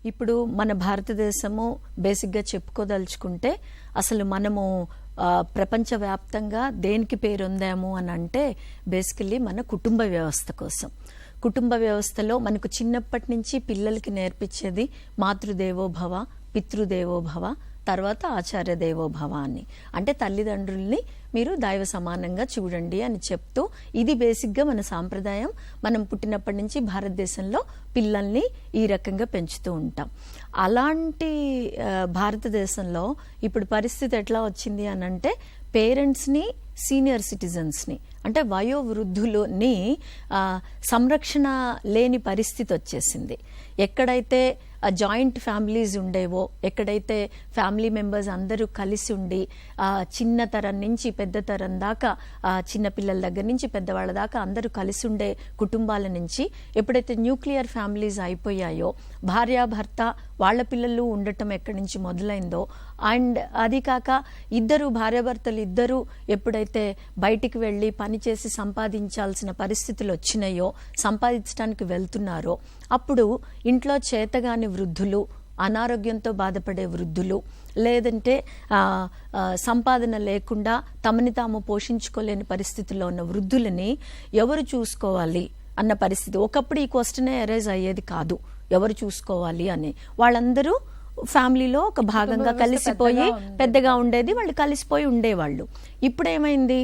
ఇప్పుడు మన భారతదేశము బేసిక్గా చెప్పుకోదలుచుకుంటే అసలు మనము ప్రపంచవ్యాప్తంగా దేనికి పేరొందాము అని అంటే బేసికల్లీ మన కుటుంబ వ్యవస్థ కోసం. కుటుంబ వ్యవస్థలో మనకు చిన్నప్పటి నుంచి పిల్లలకి నేర్పించేది మాతృదేవోభవ, పితృదేవోభవ, తర్వాత ఆచార్య దేవోభవ అని. అంటే తల్లిదండ్రుల్ని మీరు దైవ సమానంగా చూడండి అని చెప్తూ, ఇది బేసిక్గా మన సాంప్రదాయం. మనం పుట్టినప్పటి నుంచి భారతదేశంలో పిల్లల్ని ఈ రకంగా పెంచుతూ ఉంటాం. అలాంటి భారతదేశంలో ఇప్పుడు పరిస్థితి ఎట్లా వచ్చింది అని అంటే, పేరెంట్స్ని సీనియర్ సిటిజన్స్ని అంటే వయోవృద్ధులని సంరక్షణ లేని పరిస్థితి వచ్చేసింది. ఎక్కడైతే జాయింట్ ఫ్యామిలీస్ ఉండేవో, ఎక్కడైతే ఫ్యామిలీ మెంబర్స్ అందరూ కలిసి ఉండి చిన్న తరం నుంచి పెద్ద తరం దాకా, చిన్నపిల్లల దగ్గర నుంచి పెద్దవాళ్ళ దాకా అందరూ కలిసి ఉండే కుటుంబాల నుంచి ఎప్పుడైతే న్యూక్లియర్ ఫ్యామిలీస్ అయిపోయాయో, భార్యాభర్త వాళ్ళ పిల్లలు ఉండటం ఎక్కడి నుంచి మొదలైందో, అండ్ అది కాక భార్యాభర్తలు ఇద్దరు ఎప్పుడైతే బయటికి వెళ్ళి పనిచేసి సంపాదించాల్సిన పరిస్థితులు వచ్చినాయో, సంపాదించడానికి వెళ్తున్నారో, అప్పుడు ఇంట్లో చేతగాని వృద్ధులు, అనారోగ్యంతో బాధపడే వృద్ధులు, లేదంటే సంపాదన లేకుండా తమని తాము పోషించుకోలేని పరిస్థితుల్లో ఉన్న వృద్ధులని ఎవరు చూసుకోవాలి అన్న పరిస్థితి. ఒకప్పుడు ఈ క్వశ్చనే అరైజ్ అయ్యేది కాదు, ఎవరు చూసుకోవాలి అని. వాళ్ళందరూ ఫ్యామిలీలో ఒక భాగంగా కలిసిపోయి పెద్దగా ఉండేది, వాళ్ళు కలిసిపోయి ఉండేవాళ్ళు. ఇప్పుడు ఏమైంది,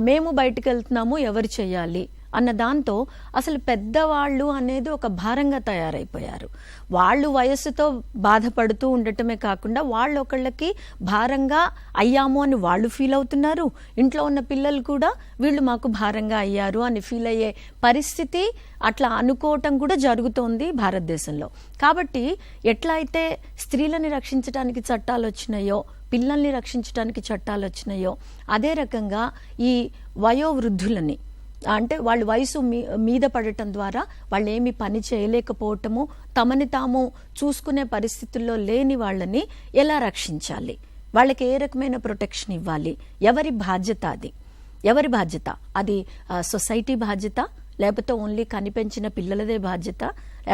మేము బయటకు వెళ్తున్నాము, ఎవరు చెయ్యాలి అన్న దాంతో అసలు పెద్దవాళ్ళు అనేది ఒక భారంగా తయారైపోయారు. వాళ్ళు వయస్సుతో బాధపడుతూ ఉండటమే కాకుండా వాళ్ళు ఒకళ్ళకి భారంగా అయ్యాము అని వాళ్ళు ఫీల్ అవుతున్నారు. ఇంట్లో ఉన్న పిల్లలు కూడా వీళ్ళు మాకు భారంగా అయ్యారు అని ఫీల్ అయ్యే పరిస్థితి, అట్లా అనుకోవటం కూడా జరుగుతోంది భారతదేశంలో. కాబట్టి ఎట్లా అయితే స్త్రీలని రక్షించడానికి చట్టాలు వచ్చినాయో, పిల్లల్ని రక్షించడానికి చట్టాలు వచ్చినాయో, అదే రకంగా ఈ వయోవృద్ధులని అంటే వాళ్ళు వయసు మీద పడటం ద్వారా వాళ్ళు ఏమి పని చేయలేకపోవటము, తమని తాము చూసుకునే పరిస్థితుల్లో లేని వాళ్ళని ఎలా రక్షించాలి, వాళ్ళకి ఏ రకమైన ప్రొటెక్షన్ ఇవ్వాలి, ఎవరి బాధ్యత అది? ఎవరి బాధ్యత అది? సొసైటీ బాధ్యత, లేకపోతే ఓన్లీ కనిపెంచిన పిల్లలదే బాధ్యత,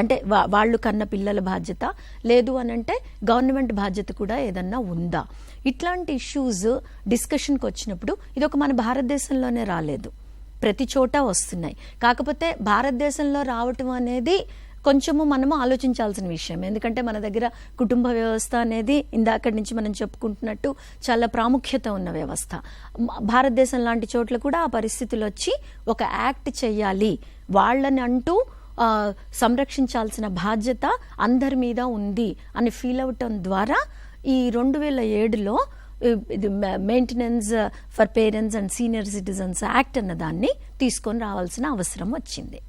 అంటే వాళ్ళు కన్న పిల్లల బాధ్యత, లేదు అని అంటే గవర్నమెంట్ బాధ్యత కూడా ఏదన్నా ఉందా? ఇట్లాంటి ఇష్యూస్ డిస్కషన్కి వచ్చినప్పుడు ఇది ఒక మన భారతదేశంలోనే రాలేదు, ప్రతి చోట వస్తున్నాయి. కాకపోతే భారతదేశంలో రావటం అనేది కొంచెము మనము ఆలోచించాల్సిన విషయం. ఎందుకంటే మన దగ్గర కుటుంబ వ్యవస్థ అనేది ఇందాకటి నుంచి మనం చెప్పుకుంటున్నట్టు చాలా ప్రాముఖ్యత ఉన్న వ్యవస్థ. భారతదేశం లాంటి చోట్ల కూడా ఆ పరిస్థితులు వచ్చి ఒక యాక్ట్ చెయ్యాలి, వాళ్ళని అంటూ సంరక్షించాల్సిన బాధ్యత అందరి మీద ఉంది అని ఫీల్ అవటం ద్వారా ఈ 2007లో ఇది maintenance for parents and senior citizens act అన్న దాన్ని తీసుకొని రావాల్సిన అవసరం వచ్చింది.